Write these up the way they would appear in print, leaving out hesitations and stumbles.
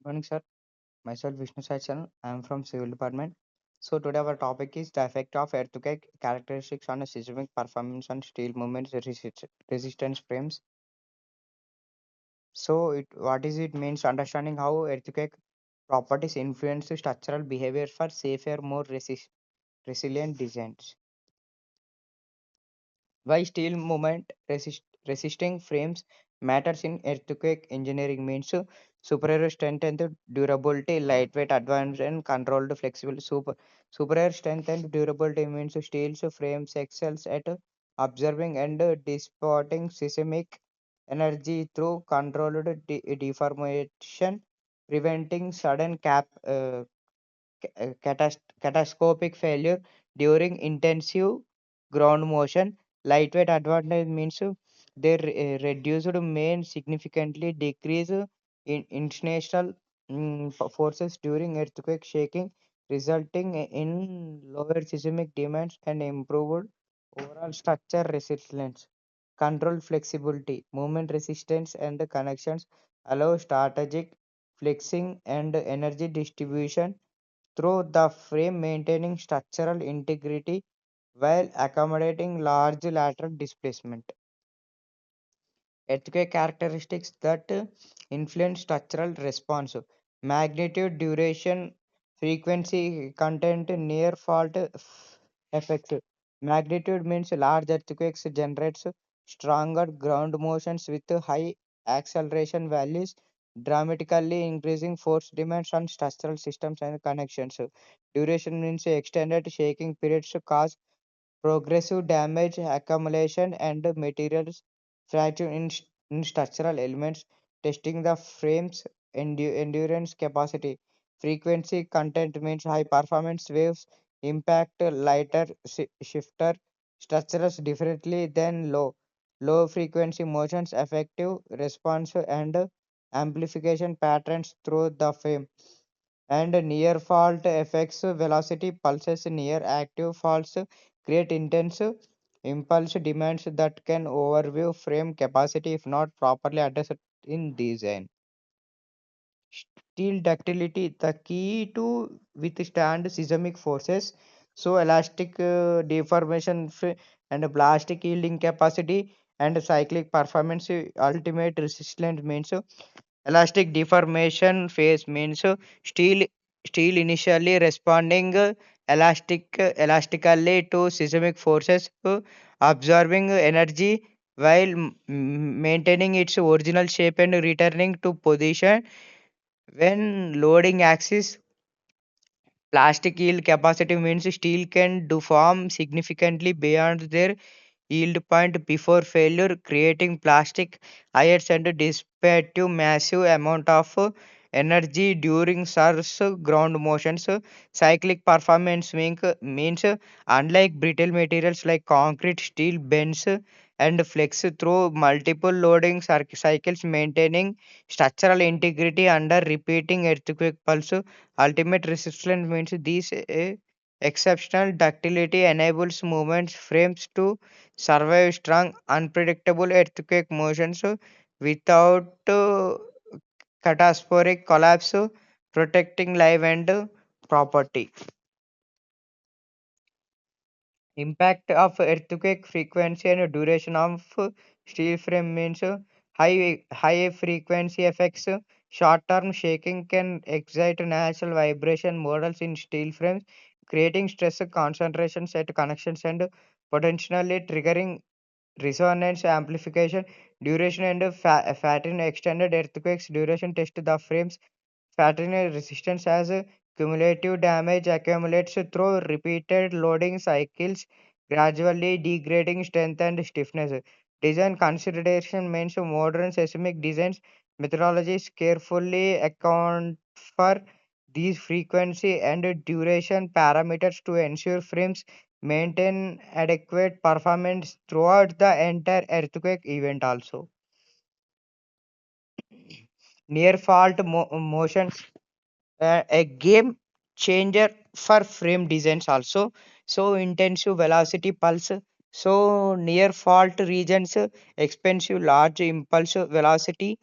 Morning, sir. Myself Vishnu Sachan. I am from Civil Department. So today our topic is the effect of earthquake characteristics on a seismic performance on steel movements resistance frames. What is it means understanding how earthquake properties influence structural behavior for safer, more resilient designs. Why steel movement resisting frames matters in earthquake engineering means superior strength and durability, lightweight, advanced and controlled flexible. Superior strength and durability means steel frames excels at observing and dissipating seismic energy through controlled deformation, preventing sudden catastrophic failure during intensive ground motion. Lightweight advantage means they reduced main significantly decrease in international forces during earthquake shaking, resulting in lower seismic demands and improved overall structure resilience. Control flexibility, movement resistance, and the connections allow strategic flexing and energy distribution through the frame, maintaining structural integrity while accommodating large lateral displacement. Earthquake characteristics that influence structural response: magnitude, duration, frequency, content, near fault effects. Magnitude means large earthquakes generates stronger ground motions with high acceleration values, dramatically increasing force demands on structural systems and connections. Duration means extended shaking periods cause progressive damage accumulation and materials fracture in structural elements, testing the frame's endurance capacity. Frequency content means high performance waves impact lighter shifter structures differently than low frequency motions, effective response and amplification patterns through the frame. And near fault effects velocity pulses near active faults create intense impulse demands that can overview frame capacity if not properly addressed in design. Steel ductility, the key to withstand seismic forces. So elastic deformation and plastic yielding capacity and cyclic performance. Ultimate resistance means elastic deformation phase means steel steel initially responding elastically to seismic forces, absorbing energy while maintaining its original shape and returning to position when loading axis. Plastic yield capacity means steel can deform significantly beyond their yield point before failure, creating plastic ions and dissipating massive amount of energy during surge ground motions. Cyclic performance means unlike brittle materials like concrete, steel bends and flex through multiple loading cycles, maintaining structural integrity under repeating earthquake pulse. Ultimate resistance means these exceptional ductility enables movements frames to survive strong, unpredictable earthquake motions without catastrophic collapse, protecting life and property. Impact of earthquake frequency and duration of steel frame means high frequency effects. Short term shaking can excite natural vibration models in steel frames, creating stress concentrations at connections and potentially triggering resonance amplification. Duration and pattern extended earthquakes duration test the frames. Pattern resistance as cumulative damage accumulates through repeated loading cycles, gradually degrading strength and stiffness. Design consideration means modern seismic designs methodologies carefully account for these frequency and duration parameters to ensure frames maintain adequate performance throughout the entire earthquake event. Also, near fault motion, a game changer for frame designs also. So intensive velocity pulse, so near fault regions, expensive large impulse velocity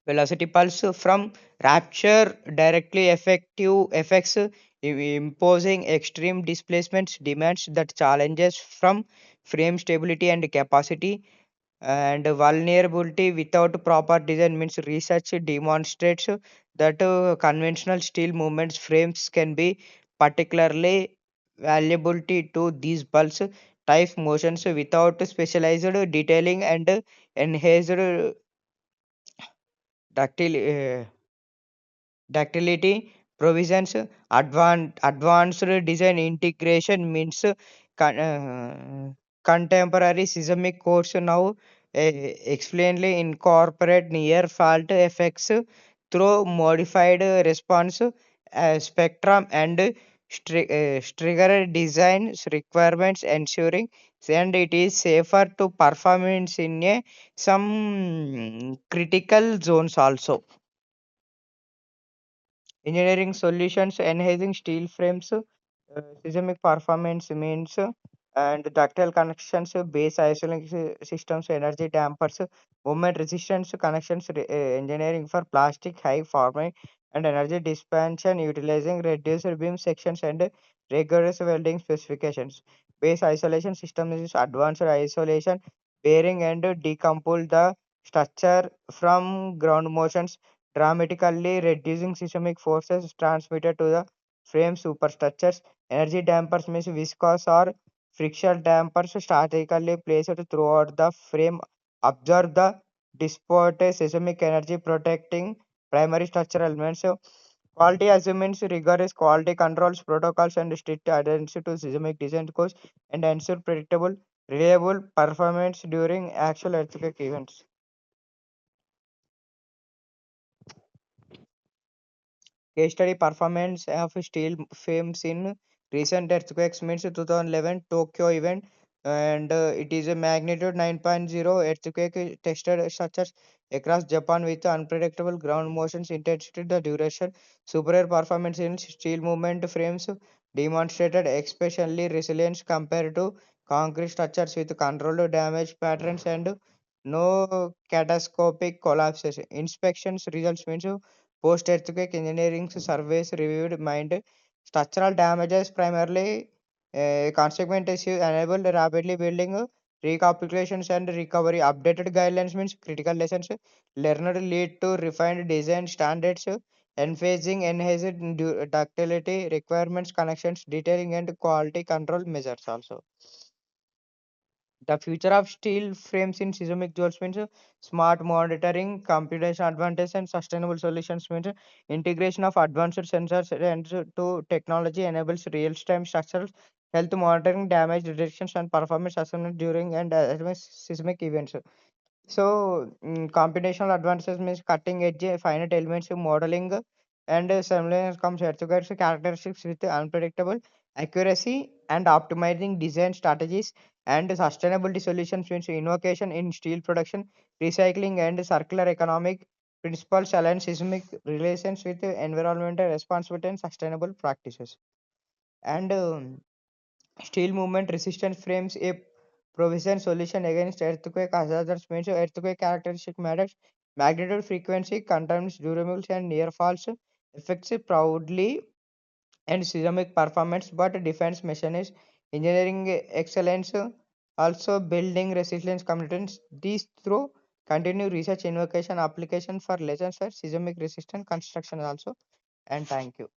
velocity pulse from rapture directly effective effects imposing extreme displacements demands that challenges from frame stability and capacity and vulnerability without proper design means research demonstrates that conventional steel movements frames can be particularly valuable to these pulse type motions without specialized detailing and enhanced ductility ductility provisions. Advanced design integration means contemporary seismic codes now explainably incorporate near fault effects through modified response spectrum and trigger design requirements ensuring and it is safer to performance in some critical zones also. Engineering solutions enhancing steel frames, seismic performance means, and ductile connections, base isolating systems, energy dampers, movement resistance connections, engineering for plastic high forming and energy distribution utilizing reduced beam sections and rigorous welding specifications. Base isolation system is advanced isolation, bearing and decompose the structure from ground motions dramatically reducing seismic forces transmitted to the frame superstructures. Energy dampers means viscous or friction dampers strategically placed throughout the frame absorb the disparate seismic energy protecting primary structural elements. So, quality assurance rigorous quality controls protocols and strict adherence to seismic design codes and ensure predictable reliable performance during actual earthquake events. Case study performance of steel frames in recent earthquakes means 2011 Tokyo event and it is a magnitude 9.0 earthquake tested structures across Japan with unpredictable ground motions intensity the duration superior performance in steel movement frames demonstrated especially resilience compared to concrete structures with controlled damage patterns and no catastrophic collapses. Inspections results means post-earthquake engineering surveys reviewed mined structural damages primarily consequent issues enabled rapidly building recapitulations and recovery. Updated guidelines means critical lessons learned lead to refined design standards, emphasizing enhanced ductility requirements, connections, detailing, and quality control measures also. The future of steel frames in seismic zones means smart monitoring, computation advantage, and sustainable solutions means integration of advanced sensors and to technology enables real-time structural health monitoring, damage detections, and performance assessment during and seismic events. So, computational advances means cutting edge finite elements modeling and simulation comes earthquakes characteristics with unpredictable accuracy and optimizing design strategies and sustainability solutions means innovation in steel production, recycling and circular economic principles align seismic relations with environmental responsibility and sustainable practices. And steel movement resistant frames a provision solution against earthquake hazards means earthquake characteristic matters, magnitude, frequency, contains durables and near falls, effects proudly and seismic performance, but defense mechanism, engineering excellence, also building resilience competence. These through continue research, invocation, application for lessons for seismic resistant construction also. And thank you.